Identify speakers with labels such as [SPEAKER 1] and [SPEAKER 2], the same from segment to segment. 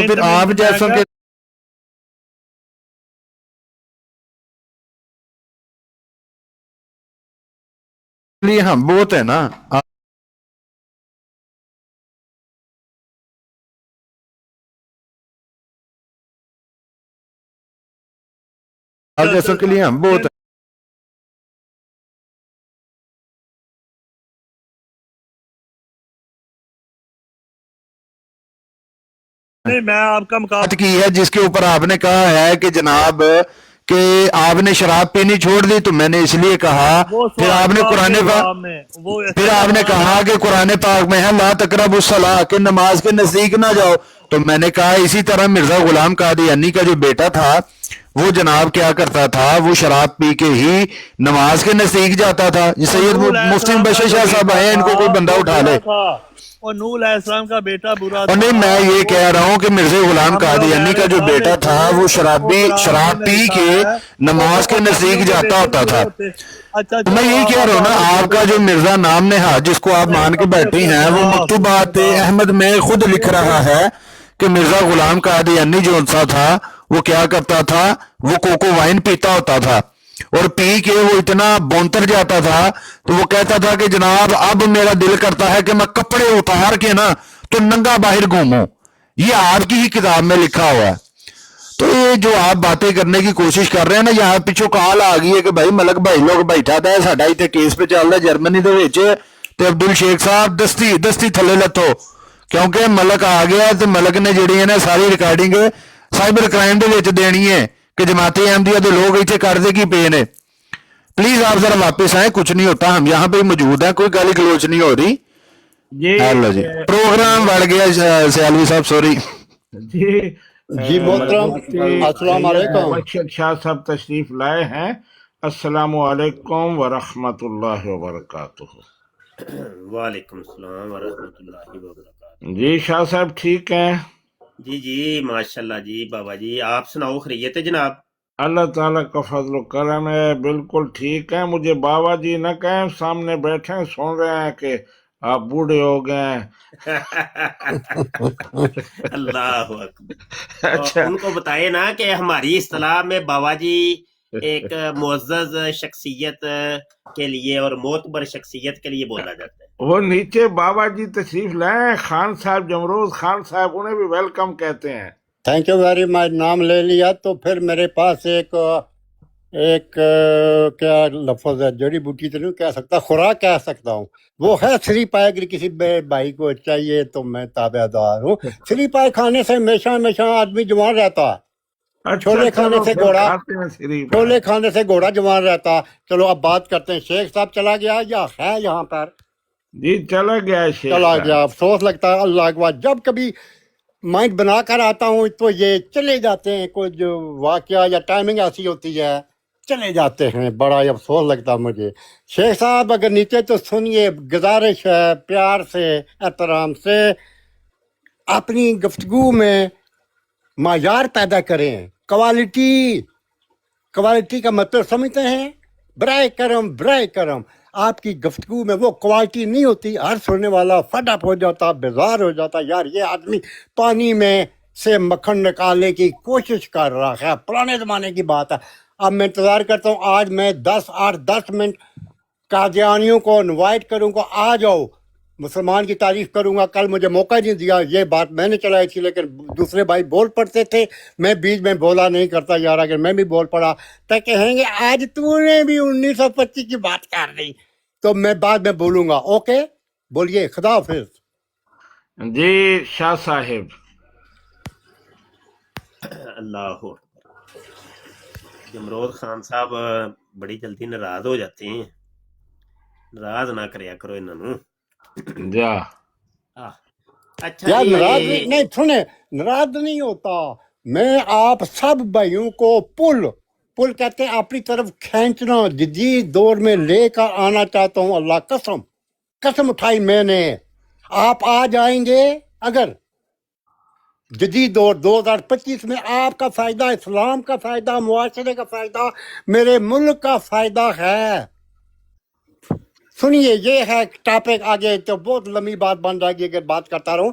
[SPEAKER 1] پھر آپ جیسوں کے لیے ہم بہت ہے نا، آپ جیسوں کے لیے ہم بہت
[SPEAKER 2] نہیں میں آپ کا مقابلہ
[SPEAKER 1] بات کی ہے جس کے اوپر آپ نے کہا ہے کہ جناب کہ آپ نے شراب پینی چھوڑ دی، تو میں نے اس لیے کہا
[SPEAKER 2] وہ
[SPEAKER 1] پھر
[SPEAKER 2] سوال
[SPEAKER 1] آپ نے
[SPEAKER 2] جواب
[SPEAKER 1] قرآن
[SPEAKER 2] کے جواب میں وہ
[SPEAKER 1] پھر آپ نے کہا کہ قرآن پاک میں ہے لا تقربوا الصلاۃ کہ نماز کے نزدیک نہ جاؤ، تو میں نے کہا اسی طرح مرزا غلام قادیانی کا جو بیٹا تھا وہ جناب کیا کرتا تھا، وہ شراب پی کے ہی نماز کے نزدیک جاتا تھا۔ یہ سید
[SPEAKER 2] نوح علیہ
[SPEAKER 1] مفتی
[SPEAKER 2] السلام کا
[SPEAKER 1] بشیر
[SPEAKER 2] جو
[SPEAKER 1] شاہ صاحب
[SPEAKER 2] بیٹا
[SPEAKER 1] آئے ہیں، ان
[SPEAKER 2] تھا
[SPEAKER 1] کو کوئی بندہ
[SPEAKER 2] وہ
[SPEAKER 1] اٹھا
[SPEAKER 2] برا
[SPEAKER 1] لے۔
[SPEAKER 2] تھا، اور نوح علیہ السلام کا بیٹا برا
[SPEAKER 1] اور
[SPEAKER 2] تھا،
[SPEAKER 1] نہیں، میں یہ
[SPEAKER 2] وہ
[SPEAKER 1] کہہ رہا ہوں کہ مرزا غلام
[SPEAKER 2] ہم لوگ
[SPEAKER 1] قادیانی کا
[SPEAKER 2] اہل
[SPEAKER 1] جو
[SPEAKER 2] سامنے
[SPEAKER 1] بیٹا تھا
[SPEAKER 2] تھے،
[SPEAKER 1] وہ
[SPEAKER 2] وہ قرآن
[SPEAKER 1] شراب
[SPEAKER 2] میں
[SPEAKER 1] پی
[SPEAKER 2] لکھا
[SPEAKER 1] کے
[SPEAKER 2] ہے
[SPEAKER 1] نماز کے
[SPEAKER 2] نبیوں
[SPEAKER 1] نزدیک
[SPEAKER 2] کے
[SPEAKER 1] جاتا
[SPEAKER 2] بیٹے
[SPEAKER 1] ہوتا
[SPEAKER 2] برے
[SPEAKER 1] تھا۔
[SPEAKER 2] ہوتے۔ اچھا
[SPEAKER 1] میں
[SPEAKER 2] چلو
[SPEAKER 1] یہی کہہ رہا ہوں نا،
[SPEAKER 2] آگے
[SPEAKER 1] آپ
[SPEAKER 2] بڑھتے
[SPEAKER 1] کا
[SPEAKER 2] ہیں،
[SPEAKER 1] جو مرزا نام نہاد جس کو آپ مان کے
[SPEAKER 2] اپنے
[SPEAKER 1] بیٹھی
[SPEAKER 2] اپنے
[SPEAKER 1] ہیں، وہ
[SPEAKER 2] خدا
[SPEAKER 1] مکتوبات
[SPEAKER 2] خدا
[SPEAKER 1] احمد میں خود لکھ رہا ہے کہ مرزا غلام قادیانی جو انسا تھا وہ کیا کرتا تھا، وہ کوکو وائن پیتا ہوتا تھا، اور پی کے وہ اتنا بونتر جاتا تھا تو وہ کہتا تھا کہ جناب اب میرا دل کرتا ہے کہ میں کپڑے اتار کے نا تو ننگا باہر گھوموں۔ یہ آپ کی ہی کتاب میں لکھا ہوا ہے۔ تو یہ جو آپ باتیں کرنے کی کوشش کر رہے ہیں نا، یہاں پیچھو کال آ گئی ہے کہ بھائی ملک بھائی لوگ بیٹھا تھا ساڈا اتنے کیس پہ چل رہا ہے جرمنی دے وچ، تے عبدل شیخ صاحب دستی تھلے لتھو، کیونکہ ملک آ گیا تے ملک نے جڑی ہے نا ساری ریکارڈنگ سائبر کرائم دے وچ دینی ہے کہ جماعت احمدیہ دے لوگ اتنے کرتے کی پے نے۔ پلیز آپ ذرا واپس آئیں، کچھ نہیں ہوتا، ہم یہاں پہ موجود ہیں، کوئی گالی گلوچ نہیں ہو رہی۔ ہیلو جی، پروگرام بڑھ گیا سیالوی صاحب، سوری۔
[SPEAKER 3] جی
[SPEAKER 4] جی محترم
[SPEAKER 3] مفتی
[SPEAKER 4] السلام
[SPEAKER 3] سید
[SPEAKER 4] علیکم۔
[SPEAKER 3] مبشر شاہ صاحب تشریف لائے ہیں۔ السلام علیکم ورحمۃ اللہ وبرکاتہ۔
[SPEAKER 5] وعلیکم السلام ورحمۃ اللہ وبرکاتہ۔
[SPEAKER 3] جی شاہ صاحب ٹھیک ہیں؟
[SPEAKER 5] جی ماشاءاللہ جی بابا جی، آپ سناؤ خیریت ہے جناب؟
[SPEAKER 3] اللہ تعالیٰ کا فضل و کرم ہے، بالکل ٹھیک ہے۔ مجھے بابا جی نہ کہیں، سامنے بیٹھے ہیں سن رہے ہیں کہ آپ بوڑھے ہو گئے ہیں۔
[SPEAKER 5] اللہ اکبر۔
[SPEAKER 3] اچھا
[SPEAKER 5] ان کو بتائے نا کہ ہماری اصطلاح میں بابا جی ایک معزز شخصیت کے لیے اور معتبر شخصیت کے لیے بولا جاتا ہے۔
[SPEAKER 3] وہ نیچے بابا جی تشریف لائے، خان صاحب جمروز خان صاحب، انہیں بھی ویلکم کہتے ہیں۔
[SPEAKER 4] Thank you very much. نام لے لیا تو پھر میرے پاس ایک کیا لفظ ہے، جڑی بوٹی تو نہیں کہہ سکتا، خوراک کہہ سکتا ہوں، وہ ہے سری پائے۔ اگر کسی بھائی کو چاہیے تو میں تابع دار ہوں۔ سری پائے کھانے سے ہمیشہ آدمی جوان رہتا ہے،
[SPEAKER 3] اچھا
[SPEAKER 4] چھولے کھانے
[SPEAKER 3] چلو
[SPEAKER 4] سے
[SPEAKER 3] پھر
[SPEAKER 4] گھوڑا،
[SPEAKER 3] کھاتے ہیں شریف۔
[SPEAKER 4] چھولے کھانے سے گھوڑا جوان رہتا ہے۔ چلو اب بات کرتے ہیں، شیخ صاحب چلا گیا یا ہے یہاں پر؟
[SPEAKER 3] جی چلا گیا ہے شیخ
[SPEAKER 4] چلا
[SPEAKER 3] صاحب۔
[SPEAKER 4] گیا، افسوس لگتا ہے۔ اللہ کے بعد جب کبھی مائنڈ بنا کر آتا ہوں تو یہ چلے جاتے ہیں، کوئی جو واقعہ یا ٹائمنگ ایسی ہوتی ہے چلے جاتے ہیں، بڑا ہی افسوس لگتا ہے مجھے۔ شیخ صاحب اگر نیچے تو سنیے، گزارش ہے پیار سے احترام سے اپنی گفتگو میں معیار پیدا کریں، کوالٹی کا مطلب سمجھتے ہیں؟ برائے کرم آپ کی گفتگو میں وہ کوالٹی نہیں ہوتی، ہر سننے والا فڈ اپ ہو جاتا، بیزار ہو جاتا، یار یہ آدمی پانی میں سے مکھن نکالنے کی کوشش کر رہا ہے، پرانے زمانے کی بات ہے۔ اب میں انتظار کرتا ہوں، آج میں 10 منٹ قادیانیوں کو انوائٹ کروں گا، آ جاؤ، مسلمان کی تعریف کروں گا۔ کل مجھے موقع نہیں دیا، یہ بات میں نے چلائی تھی، لیکن دوسرے بھائی بول پڑتے تھے، میں بیچ میں بولا نہیں کرتا یار، اگر میں بھی بول پڑا تو کہیں گے آج تو نے بھی 1925 کی بات کر دی، تو میں بعد میں بولوں گا۔ اوکے بولیے، خدا حافظ۔
[SPEAKER 3] جی شاہ صاحب۔
[SPEAKER 5] اللہ اکبر۔ جمرود خان صاحب بڑی جلدی ناراض ہو جاتے ہیں، ناراض نہ کریا کرو انہوں۔
[SPEAKER 3] جا
[SPEAKER 5] اچھا
[SPEAKER 4] یار
[SPEAKER 5] جی،
[SPEAKER 4] ناراض نہیں، سنے، ناراض نہیں ہوتا میں، آپ سب بھائیوں کو پل کہتے ہیں اپنی طرف کھینچنا، جدید دور میں لے کر آنا چاہتا ہوں۔ اللہ قسم اٹھائی میں نے، آپ آ جائیں گے اگر جدید دور 2025 میں، آپ کا فائدہ، اسلام کا فائدہ، معاشرے کا فائدہ، میرے ملک کا فائدہ ہے۔ سنیے، یہ ہے ٹاپک، آگے تو بہت لمبی بات بن جائے گی اگر بات کرتا رہوں۔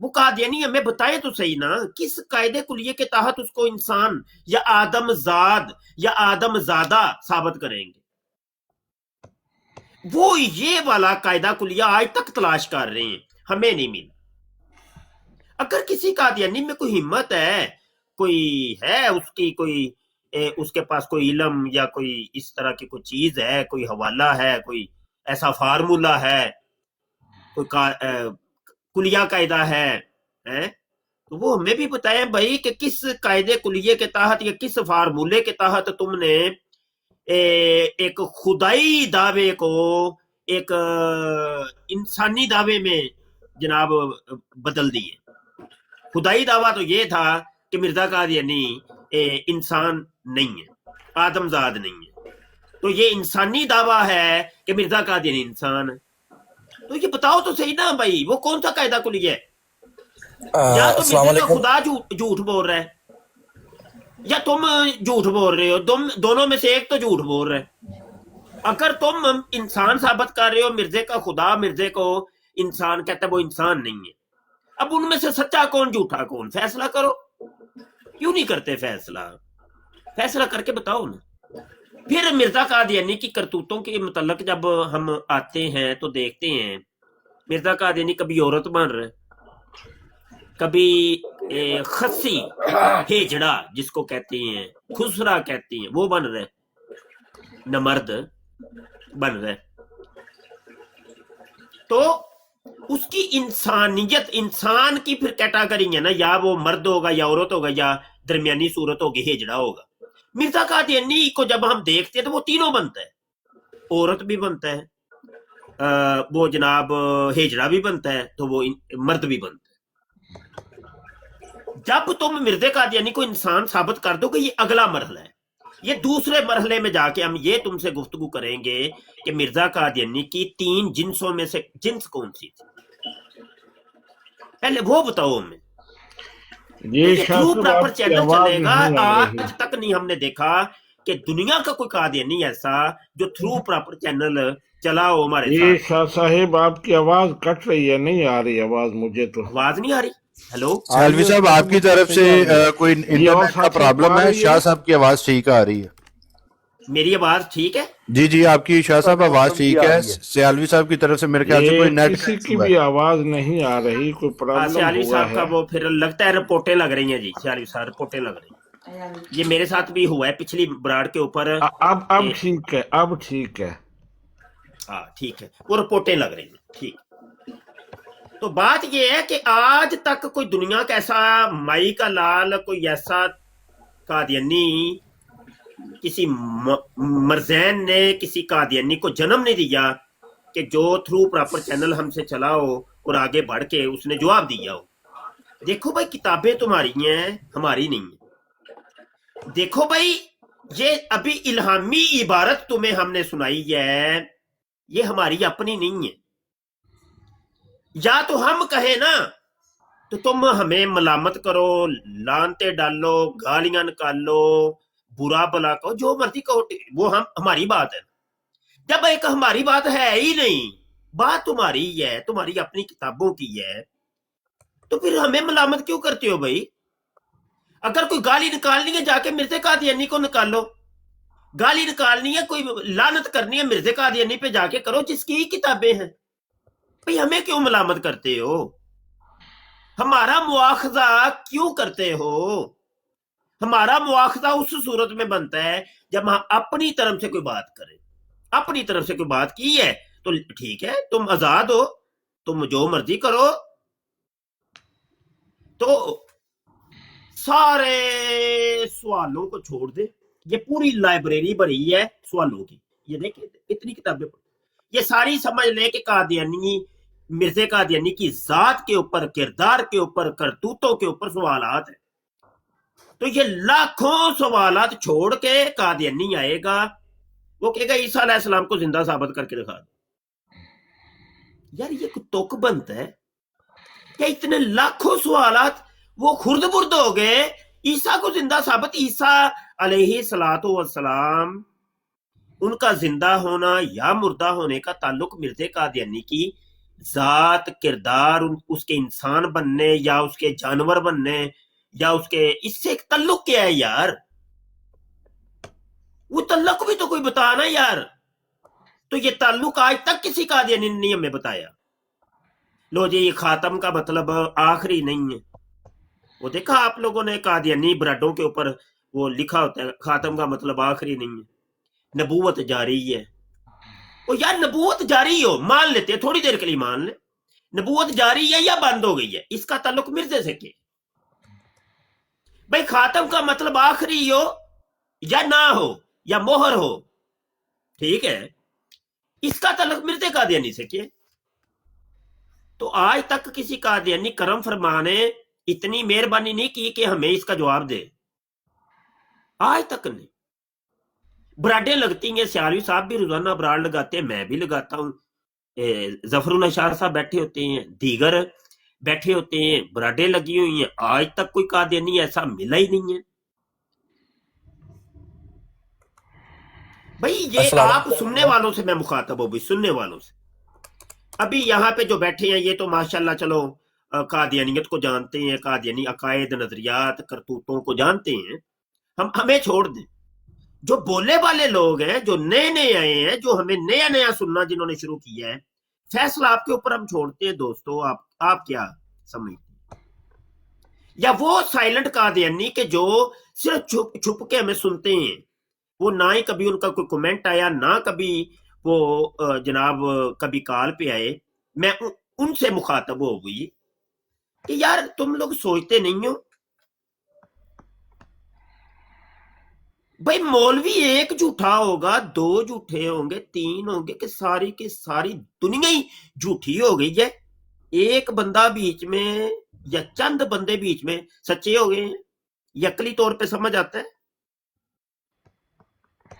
[SPEAKER 5] وہ قادیانی ہمیں بتائے تو صحیح نا، کس قاعدے کلیے کے تحت اس کو انسان یا آدم زاد یا آدم زادہ ثابت کریں گے؟ وہ یہ والا قاعدہ کلیہ آج تک تلاش کر رہے ہیں، ہمیں نہیں ملا۔ اگر کسی قادیانی میں کوئی ہمت ہے، کوئی ہے اس کی کوئی اس کے پاس کوئی علم یا کوئی اس طرح کی کوئی چیز ہے، کوئی حوالہ ہے، کوئی ایسا فارمولہ ہے، کوئی کلیہ قاعدہ ہے، تو وہ ہمیں بھی بتائیں بھائی کہ کس قاعدے کلیے کے تحت یا کس فارمولے کے تحت تم نے ایک خدائی دعوے کو ایک انسانی دعوے میں جناب بدل دیے۔ خدائی دعویٰ تو یہ تھا کہ مرزا قادیانی انسان نہیں ہے، آدم زاد نہیں ہے، تو یہ انسانی دعویٰ ہے کہ مرزا قادیانی انسان ہے۔ تو یہ بتاؤ تو صحیح نا بھائی، وہ کون سا قاعدہ کلیہ ہے؟ یا تو
[SPEAKER 6] السلام
[SPEAKER 5] مرزا کا
[SPEAKER 6] علیکم۔
[SPEAKER 5] خدا جھوٹ بول رہا ہے یا تم جھوٹ بول رہے ہو، دونوں میں سے ایک تو جھوٹ بول رہا ہے۔ اگر تم انسان ثابت کر رہے ہو مرزے کا خدا مرزے کو انسان کہتا ہے، وہ انسان نہیں ہے، اب ان میں سے سچا کون جھوٹا کون فیصلہ کرو۔ کیوں نہیں کرتے فیصلہ کر کے بتاؤ نا۔ پھر مرزا قادیانی کی کرتوتوں کے متعلق جب ہم آتے ہیں تو دیکھتے ہیں مرزا قادیانی کبھی عورت بن رہا ہے، کبھی خسی ہیجڑا جس کو کہتے ہیں، خسرا کہتے ہیں، وہ بن رہے، نمرد بن رہے۔ تو اس کی انسانیت، انسان کی پھر کیٹاگری ہے نا، یا وہ مرد ہوگا یا عورت ہوگا یا درمیانی صورت ہوگی، ہیجڑا ہوگا۔ مرزا قادیانی کو جب ہم دیکھتے ہیں تو وہ تینوں بنتا ہے، عورت بھی بنتا ہے، وہ جناب ہیجڑا بھی بنتا ہے، تو وہ مرد بھی بنتا ہے۔ جب تم مرزا قادیانی کو انسان ثابت کر دو کہ یہ اگلا مرحلہ ہے، یہ دوسرے مرحلے میں جا کے ہم یہ تم سے گفتگو کریں گے کہ مرزا قادیانی کی 3 جنسوں میں سے جنس کون سی تھی، پہلے وہ بتاؤ ہمیں۔
[SPEAKER 3] یہ شاہ
[SPEAKER 5] تھرو
[SPEAKER 3] صاحب
[SPEAKER 5] پراپر
[SPEAKER 3] آپ کی
[SPEAKER 5] چینل
[SPEAKER 3] آواز
[SPEAKER 5] چلے گا۔
[SPEAKER 3] نہیں آ رہی۔
[SPEAKER 5] آج تک نہیں ہم نے دیکھا کہ دنیا کا کوئی قادیانی ایسا جو تھرو پراپر چینل چلا ہو ہمارے
[SPEAKER 3] یہ
[SPEAKER 5] ساتھ۔
[SPEAKER 3] شاہ صاحب آپ کی آواز کٹ رہی ہے، نہیں آ رہی آواز مجھے تو۔
[SPEAKER 5] آواز نہیں آ رہی؟ ہیلو،
[SPEAKER 1] سیالوی صاحب آپ کی طرف سے کوئی
[SPEAKER 3] یہ اور
[SPEAKER 1] انٹرنیٹ کا
[SPEAKER 3] ساتھ
[SPEAKER 1] پرابلم
[SPEAKER 3] آ
[SPEAKER 1] ہے؟
[SPEAKER 3] رہی ہے؟
[SPEAKER 1] شاہ صاحب کی آواز ٹھیک آ رہی ہے؟
[SPEAKER 5] میری آواز ٹھیک ہے؟
[SPEAKER 1] جی جی آپ کی شاہ صاحب آواز ٹھیک ہے، سیالوی صاحب کی طرف سے میرے خیال سے کوئی
[SPEAKER 3] یہ
[SPEAKER 1] نیٹ
[SPEAKER 3] کسی کی بھی آواز نہیں آ رہی، کوئی پرابلم
[SPEAKER 5] سیالوی
[SPEAKER 3] ہوا
[SPEAKER 5] صاحب
[SPEAKER 3] ہے۔
[SPEAKER 5] کا وہ پھر لگتا ہے رپورٹیں لگ رہی ہیں جی، سیالوی صاحب رپورٹیں لگ رہی ہیں، یہ میرے ساتھ بھی ہوا ہے پچھلی براڈ کے اوپر۔
[SPEAKER 3] اب ٹھیک ہے، اب ٹھیک ہے۔
[SPEAKER 5] ہاں ٹھیک ہے، وہ رپورٹیں لگ رہی ہیں، ٹھیک۔ تو بات یہ ہے کہ آج تک کوئی دنیا کا ایسا مائی کا لال، کوئی ایسا قادیانی، کسی مرزین نے کسی قادیانی کو جنم نہیں دیا کہ جو تھرو پراپر چینل ہم سے چلا ہو اور آگے بڑھ کے اس نے جواب دیا ہو۔ دیکھو بھائی کتابیں تمہاری ہیں، ہماری نہیں ہیں۔ دیکھو بھائی یہ ابھی الہامی عبارت تمہیں ہم نے سنائی ہے، یہ ہماری اپنی نہیں ہے۔ یا تو ہم کہیں نا تو تم ہمیں ملامت کرو، لانتے ڈالو، گالیاں نکالو، برا بلا کہو، جو مرضی کہو، وہ ہماری بات ہے۔ جب ایک ہماری بات ہے ہی نہیں، بات تمہاری ہی ہے، تمہاری اپنی کتابوں کی ہے، تو پھر ہمیں ملامت کیوں کرتے ہو بھائی؟ اگر کوئی گالی نکالنی ہے جا کے مرزا قادیانی کو نکالو، گالی نکالنی ہے، کوئی لعنت کرنی ہے مرزا قادیانی پہ جا کے کرو جس کی کتابیں ہیں۔ بھئی ہمیں کیوں ملامت کرتے ہو؟ ہمارا مواخذہ کیوں کرتے ہو؟ ہمارا مواخذہ اس صورت میں بنتا ہے جب ہم اپنی طرف سے کوئی بات کریں، اپنی طرف سے کوئی بات کی ہے تو ٹھیک ہے، تم آزاد ہو، تم جو مرضی کرو۔ تو سارے سوالوں کو چھوڑ دے، یہ پوری لائبریری بھری ہے سوالوں کی، یہ دیکھیں اتنی کتابیں پڑھ، یہ ساری سمجھ لیں کہ قادیانی، مرزا قادیانی کی ذات کے اوپر، کردار کے اوپر، کرتوتوں کے اوپر سوالات ہیں۔ تو یہ لاکھوں سوالات چھوڑ کے قادیانی آئے گا، وہ کہے گا عیسیٰ علیہ السلام کو زندہ ثابت کر کے دکھا دو۔ یار یہ کوئی توک بنتا ہے کہ اتنے لاکھوں سوالات وہ خرد برد ہو گئے، عیسیٰ کو زندہ ثابت، عیسیٰ علیہ الصلوۃ والسلام، ان کا زندہ ہونا یا مردہ ہونے کا تعلق مرزا قادیانی کی ذات کردار اس کے انسان بننے یا اس کے جانور بننے یا اس کے اس سے ایک تعلق کیا ہے یار؟ وہ تعلق بھی تو کوئی بتانا یار. تو یہ تعلق آج تک کسی قادیانی نے نہیں ہمیں بتایا. لو جی یہ خاتم کا مطلب آخری نہیں ہے. وہ دیکھا آپ لوگوں نے قادیانی بریڈوں کے اوپر وہ لکھا ہوتا ہے خاتم کا مطلب آخری نہیں ہے، نبوت جاری ہے. وہ یار نبوت جاری ہو مان لیتے ہیں، تھوڑی دیر کے لیے مان لیں نبوت جاری ہے یا بند ہو گئی ہے، اس کا تعلق مرزے سے کیا؟ بھائی خاتم کا مطلب آخری ہو یا نہ ہو یا مہر ہو، ٹھیک ہے، اس کا تعلق مرزے قادیانی سے کیا؟ تو آج تک کسی قادیانی کرم فرمانے اتنی مہربانی نہیں کی کہ ہمیں اس کا جواب دے، آج تک نہیں. براڈیں لگتی ہیں، سیالوی صاحب بھی روزانہ براڈ لگاتے ہیں، میں بھی لگاتا ہوں، ظفر اللہ شاہ صاحب بیٹھے ہوتے ہیں، دیگر بیٹھے ہوتے ہیں، براڈیں لگی ہوئی ہیں. آج تک کوئی قادیانی ایسا ملا ہی نہیں ہے. بھائی یہ آپ سننے والوں سے میں مخاطب ہوں، بھائی سننے والوں سے. ابھی یہاں پہ جو بیٹھے ہیں یہ تو ماشاءاللہ چلو قادیانیت کو جانتے ہیں، قادیانی عقائد نظریات کرتوتوں کو جانتے ہیں، ہمیں چھوڑ دیں. جو بولے والے لوگ ہیں، جو نئے نئے آئے ہیں، جو ہمیں نیا نیا سننا جنہوں نے شروع کیا ہے، فیصلہ آپ کے اوپر ہم چھوڑتے ہیں. دوستو آپ کیا سمجھتے ہیں؟ یا وہ سائلنٹ قادیانی کہ جو صرف چھپ چھپ کے ہمیں سنتے ہیں، وہ نہ ہی کبھی ان کا کوئی کمنٹ آیا، نہ کبھی وہ جناب کبھی کال پہ آئے. میں ان سے مخاطب ہو گئی کہ یار تم لوگ سوچتے نہیں ہو. بھائی مولوی ایک جھوٹا ہوگا، دو جھوٹے ہوں گے، تین ہوں گے، کہ ساری کی ساری دنیا ہی جھوٹی ہو گئی ہے. ایک بندہ بیچ میں یا چند بندے بیچ میں سچے ہو گئے ہیں، یہ عقلی طور پہ سمجھ آتا ہے.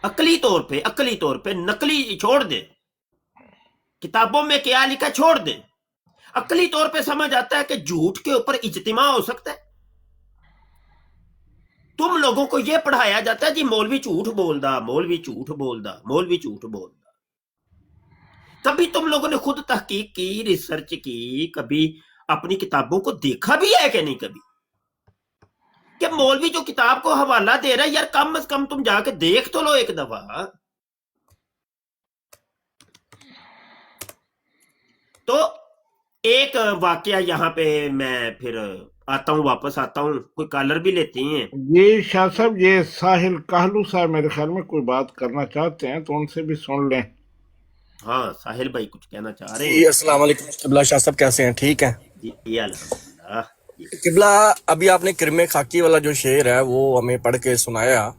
[SPEAKER 5] عقلی طور پہ نقلی چھوڑ دے، کتابوں میں کیا لکھا چھوڑ دے، عقلی طور پہ سمجھ آتا ہے کہ جھوٹ کے اوپر اجتماع ہو سکتا ہے. تم لوگوں کو یہ پڑھایا جاتا ہے جی مولوی جھوٹ بولدا، مولوی جھوٹ بولدا، مولوی جھوٹ بولدا. کبھی تم لوگوں نے خود تحقیق کی، ریسرچ کی، کبھی اپنی کتابوں کو دیکھا بھی ہے کہ نہیں کبھی؟ کہ مولوی جو کتاب کو حوالہ دے رہا ہے یار کم از کم تم جا کے دیکھ تو لو ایک دفعہ. تو ایک واقعہ یہاں پہ میں پھر آتا ہوں، واپس آتا ہوں، کوئی کالر بھی لیتے ہیں.
[SPEAKER 3] یہ شاہ صاحب یہ ساحل کہلو صاحب میرے خیال میں کوئی بات کرنا چاہتے ہیں تو ان سے بھی سن لیں.
[SPEAKER 5] ہاں ساحل بھائی کچھ کہنا چاہ رہے
[SPEAKER 6] جی
[SPEAKER 5] ہیں؟
[SPEAKER 6] السلام علیکم قبلہ شاہ صاحب، کیسے ہیں؟ ٹھیک ہیں
[SPEAKER 5] جی الحمدللہ.
[SPEAKER 6] قبلہ. ابھی آپ نے کرم خاکی والا جو شعر ہے وہ ہمیں پڑھ کے سنایا،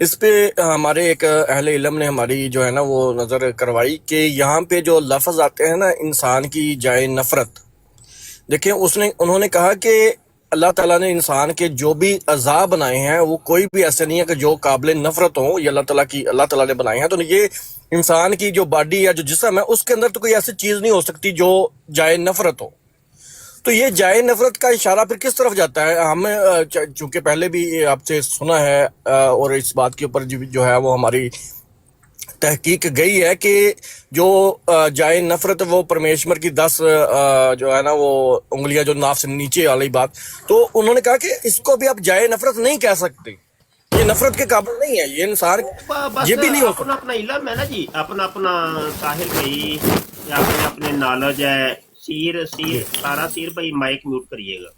[SPEAKER 6] اس پہ ہمارے ایک اہل علم نے ہماری جو ہے نا وہ نظر کروائی کہ یہاں پہ جو لفظ آتے ہیں نا انسان کی جائے نفرت، دیکھیں انہوں نے کہا کہ اللہ تعالیٰ نے انسان کے جو بھی اعضاء بنائے ہیں وہ کوئی بھی ایسے نہیں ہے کہ جو قابل نفرت ہوں، یہ اللہ تعالیٰ نے بنائے ہیں. تو یہ انسان کی جو باڈی یا جو جسم ہے اس کے اندر تو کوئی ایسی چیز نہیں ہو سکتی جو جائے نفرت ہو. تو یہ جائے نفرت کا اشارہ پھر کس طرف جاتا ہے؟ ہم چونکہ پہلے بھی آپ سے سنا ہے اور اس بات کے اوپر جو ہے وہ ہماری تحقیق گئی ہے کہ جو جائے نفرت وہ پرمیشور کی 10 جو ہے نا وہ انگلیاں جو ناف سے نیچے والی بات، تو انہوں نے کہا کہ اس کو بھی آپ جائے نفرت نہیں کہہ سکتے، یہ نفرت کے قابل نہیں ہے، یہ انسان
[SPEAKER 5] بس
[SPEAKER 6] یہ بھی نہیں ہو
[SPEAKER 5] اپنا اپنا علم ہے نا جی، اپنا ساحل بھائی اپنے نالج ہے. سیر سارا سیر بھائی مائک میوٹ کریے گا.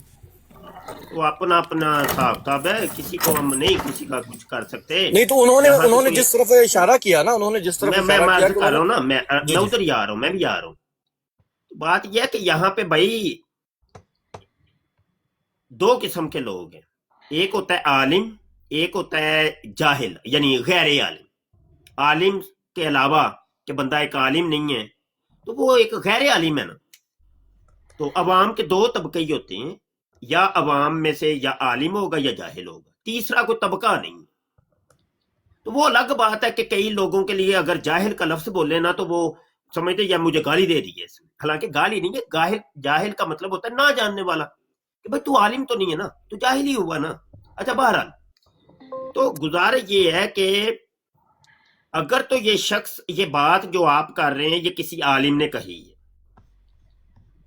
[SPEAKER 5] وہ اپنا حساب کتاب ہے، کسی کو ہم نہیں کسی کا کچھ کر سکتے.
[SPEAKER 6] نہیں. تو انہوں نے جس طرف اشارہ کیا نا، انہوں نے جس طرف
[SPEAKER 5] میں
[SPEAKER 6] اشارہ کیا
[SPEAKER 5] کر رہا ہوں نا، میں ادھر ہی آ رہا ہوں، میں بھی آ رہا ہوں. بات یہ ہے کہ یہاں پہ بھائی دو قسم کے لوگ ہیں، ایک ہوتا ہے عالم، ایک ہوتا ہے جاہل یعنی غیر عالم. عالم کے علاوہ کہ بندہ ایک عالم نہیں ہے تو وہ ایک غیر عالم ہے نا. تو عوام کے دو طبقے ہی ہوتے ہیں، یا عوام میں سے یا عالم ہوگا یا جاہل ہوگا، تیسرا کوئی طبقہ نہیں. تو وہ الگ بات ہے کہ کئی لوگوں کے لیے اگر جاہل کا لفظ بولے نا تو وہ سمجھتے یا مجھے گالی دے رہی ہے اس میں، حالانکہ گالی نہیں ہے. جاہل کا مطلب ہوتا ہے نہ جاننے والا، کہ بھائی تو عالم تو نہیں ہے نا، تو جاہل ہی ہوا نا. اچھا بہرحال تو گزارش یہ ہے کہ اگر تو یہ شخص یہ بات جو آپ کر رہے ہیں یہ کسی عالم نے کہی ہے،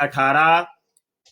[SPEAKER 5] 18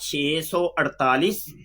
[SPEAKER 5] 648